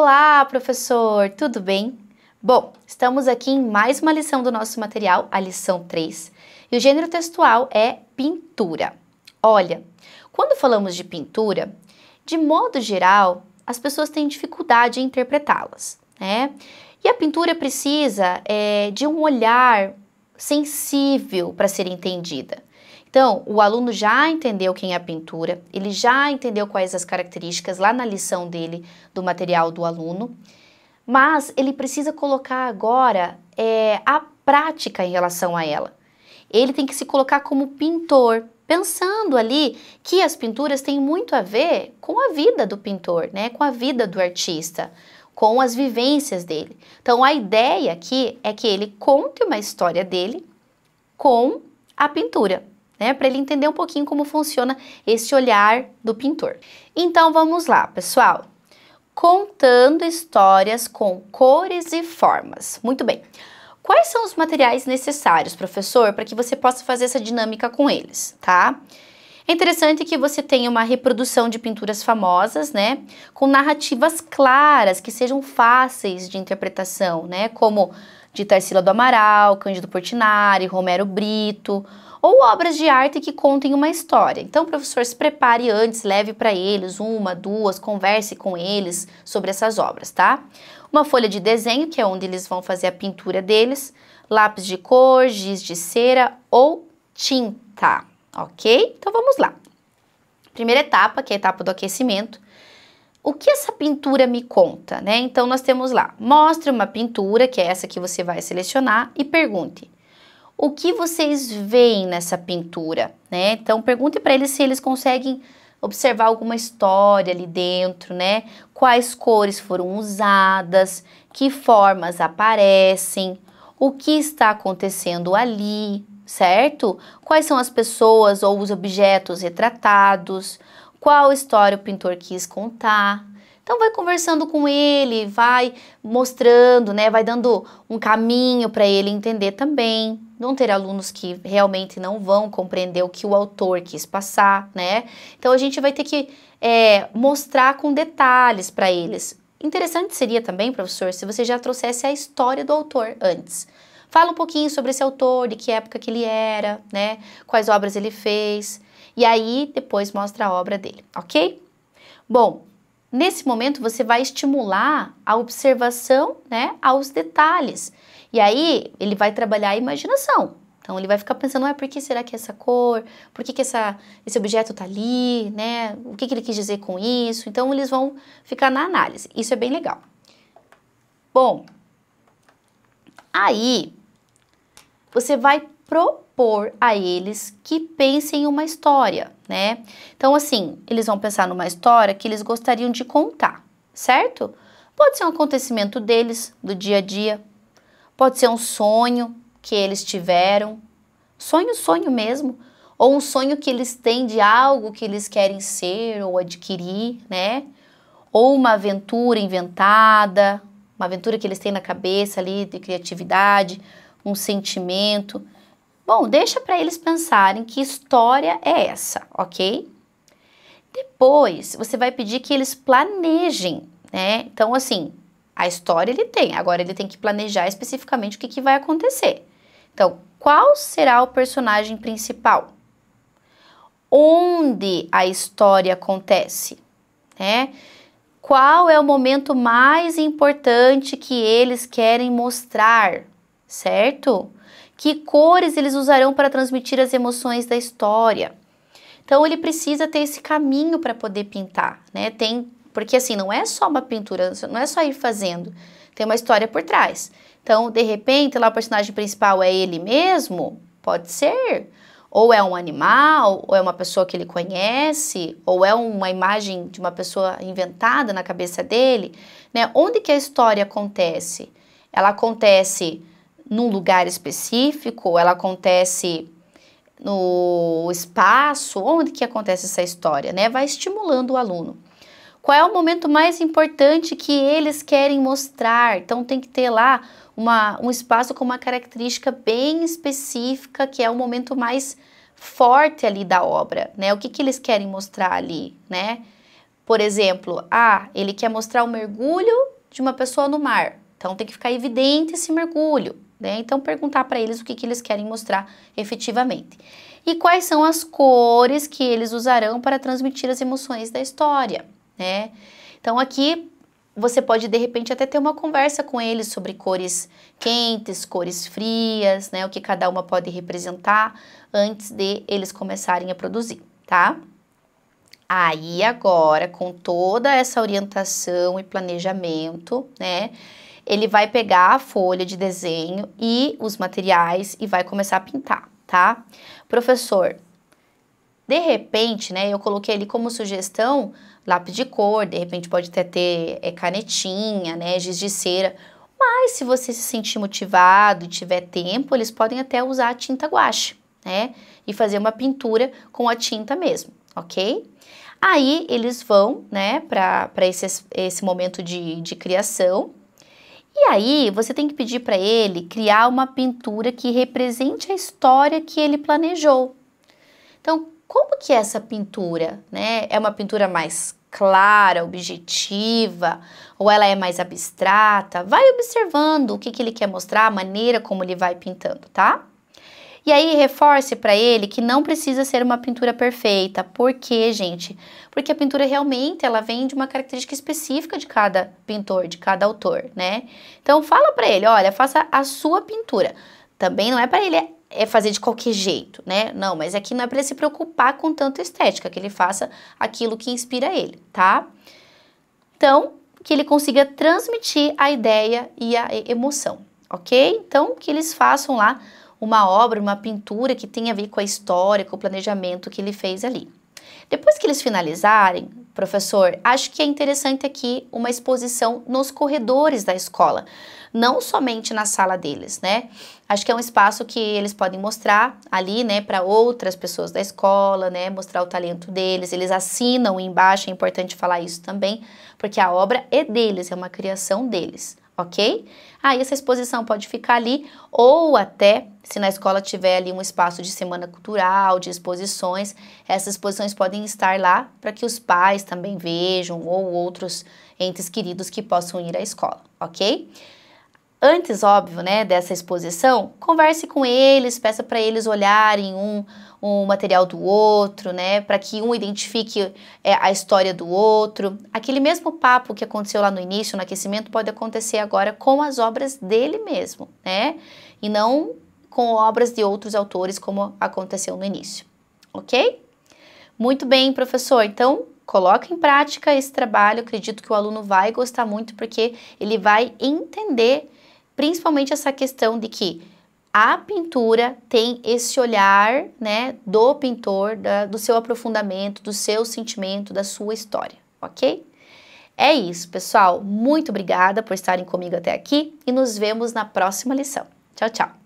Olá, professor, tudo bem? Bom, estamos aqui em mais uma lição do nosso material, a lição 3, e o gênero textual é pintura. Olha, quando falamos de pintura, de modo geral, as pessoas têm dificuldade em interpretá-las, né? E a pintura precisa de um olhar sensível para ser entendida. Então, o aluno já entendeu quem é a pintura, ele já entendeu quais as características lá na lição dele do material do aluno, mas ele precisa colocar agora a prática em relação a ela. Ele tem que se colocar como pintor, pensando ali que as pinturas têm muito a ver com a vida do pintor, né? Com a vida do artista, com as vivências dele. Então, a ideia aqui é que ele conte uma história dele com a pintura, né, para ele entender um pouquinho como funciona esse olhar do pintor. Então vamos lá, pessoal. Contando histórias com cores e formas. Muito bem. Quais são os materiais necessários, professor, para que você possa fazer essa dinâmica com eles, tá? É interessante que você tenha uma reprodução de pinturas famosas, né, com narrativas claras, que sejam fáceis de interpretação, né, como de Tarsila do Amaral, Cândido Portinari, Romero Brito, ou obras de arte que contem uma história. Então, o professor se prepare antes, leve para eles uma, duas, converse com eles sobre essas obras, tá? Uma folha de desenho, que é onde eles vão fazer a pintura deles, lápis de cor, giz de cera ou tinta, ok? Então, vamos lá. Primeira etapa, que é a etapa do aquecimento. O que essa pintura me conta, né? Então, nós temos lá, mostre uma pintura, que é essa que você vai selecionar, e pergunte: o que vocês veem nessa pintura, né? Então, pergunte para eles se eles conseguem observar alguma história ali dentro, né? Quais cores foram usadas, que formas aparecem, o que está acontecendo ali, certo? Quais são as pessoas ou os objetos retratados, qual história o pintor quis contar. Então, vai conversando com ele, vai mostrando, né? Vai dando um caminho para ele entender também. Vão ter alunos que realmente não vão compreender o que o autor quis passar, né? Então, a gente vai ter que mostrar com detalhes para eles. Interessante seria também, professor, se você já trouxesse a história do autor antes. Fala um pouquinho sobre esse autor, de que época que ele era, né? Quais obras ele fez. E aí, depois mostra a obra dele, ok? Bom, nesse momento você vai estimular a observação, né, aos detalhes. E aí ele vai trabalhar a imaginação. Então ele vai ficar pensando, por que será que essa cor? Por que esse objeto tá ali, né? O que ele quis dizer com isso? Então eles vão ficar na análise. Isso é bem legal. Bom, aí você vai propor a eles que pensem em uma história, né? Então, assim, eles vão pensar numa história que eles gostariam de contar, certo? Pode ser um acontecimento deles, do dia a dia, pode ser um sonho que eles tiveram, sonho mesmo, ou um sonho que eles têm de algo que eles querem ser ou adquirir, né? Ou uma aventura inventada, uma aventura que eles têm na cabeça ali de criatividade, um sentimento. Bom, deixa para eles pensarem que história é essa, ok? Depois, você vai pedir que eles planejem, né? Então, assim, a história ele tem, agora ele tem que planejar especificamente o que vai acontecer. Então, qual será o personagem principal? Onde a história acontece, né? Qual é o momento mais importante que eles querem mostrar, certo? Que cores eles usarão para transmitir as emoções da história? Então, ele precisa ter esse caminho para poder pintar, né? Porque assim, não é só uma pintura, não é só ir fazendo, tem uma história por trás. Então, de repente, lá o personagem principal é ele mesmo? Pode ser. Ou é um animal, ou é uma pessoa que ele conhece, ou é uma imagem de uma pessoa inventada na cabeça dele, né? Onde que a história acontece? Ela acontece num lugar específico, ela acontece no espaço, onde que acontece essa história, né? Vai estimulando o aluno. Qual é o momento mais importante que eles querem mostrar? Então tem que ter lá um espaço com uma característica bem específica, que é o momento mais forte ali da obra, né? O que eles querem mostrar ali, né? Por exemplo, ele quer mostrar o mergulho de uma pessoa no mar. Então, tem que ficar evidente esse mergulho, né? Então, perguntar para eles o que eles querem mostrar efetivamente. E quais são as cores que eles usarão para transmitir as emoções da história, né? Então, aqui você pode, de repente, até ter uma conversa com eles sobre cores quentes, cores frias, né? O que cada uma pode representar antes de eles começarem a produzir, tá? Aí, agora, com toda essa orientação e planejamento, né? Ele vai pegar a folha de desenho e os materiais e vai começar a pintar, tá? Professor, de repente, né, eu coloquei ali como sugestão lápis de cor, de repente pode até ter canetinha, né, giz de cera, mas se você se sentir motivado e tiver tempo, eles podem até usar a tinta guache, né, e fazer uma pintura com a tinta mesmo, ok? Aí eles vão, né, para esse momento de criação. E aí, você tem que pedir para ele criar uma pintura que represente a história que ele planejou. Então, como que é essa pintura, né? É uma pintura mais clara, objetiva, ou ela é mais abstrata? Vai observando o que ele quer mostrar, a maneira como ele vai pintando, tá? E aí, reforce para ele que não precisa ser uma pintura perfeita. Por quê, gente? Porque a pintura realmente, ela vem de uma característica específica de cada pintor, de cada autor, né? Então, fala para ele, olha, faça a sua pintura. Também não é para ele fazer de qualquer jeito, né? Não, mas aqui não é para ele se preocupar com tanta estética, que ele faça aquilo que inspira ele, tá? Então, que ele consiga transmitir a ideia e a emoção, ok? Então, que eles façam lá uma obra, uma pintura que tenha a ver com a história, com o planejamento que ele fez ali. Depois que eles finalizarem, professor, acho que é interessante aqui uma exposição nos corredores da escola, não somente na sala deles, né? Acho que é um espaço que eles podem mostrar ali, né, para outras pessoas da escola, né, mostrar o talento deles. Eles assinam embaixo, é importante falar isso também, porque a obra é deles, é uma criação deles, ok? Aí essa exposição pode ficar ali, ou até, se na escola tiver ali um espaço de semana cultural, de exposições, essas exposições podem estar lá para que os pais também vejam, ou outros entes queridos que possam ir à escola, ok? Antes, óbvio, né, dessa exposição, converse com eles, peça para eles olharem um material do outro, né, para que um identifique a história do outro. Aquele mesmo papo que aconteceu lá no início, no aquecimento, pode acontecer agora com as obras dele mesmo, né, e não com obras de outros autores, como aconteceu no início, ok? Muito bem, professor, então coloca em prática esse trabalho, acredito que o aluno vai gostar muito, porque ele vai entender principalmente essa questão de que a pintura tem esse olhar, né, do pintor, do seu aprofundamento, do seu sentimento, da sua história, ok? É isso, pessoal. Muito obrigada por estarem comigo até aqui e nos vemos na próxima lição. Tchau, tchau!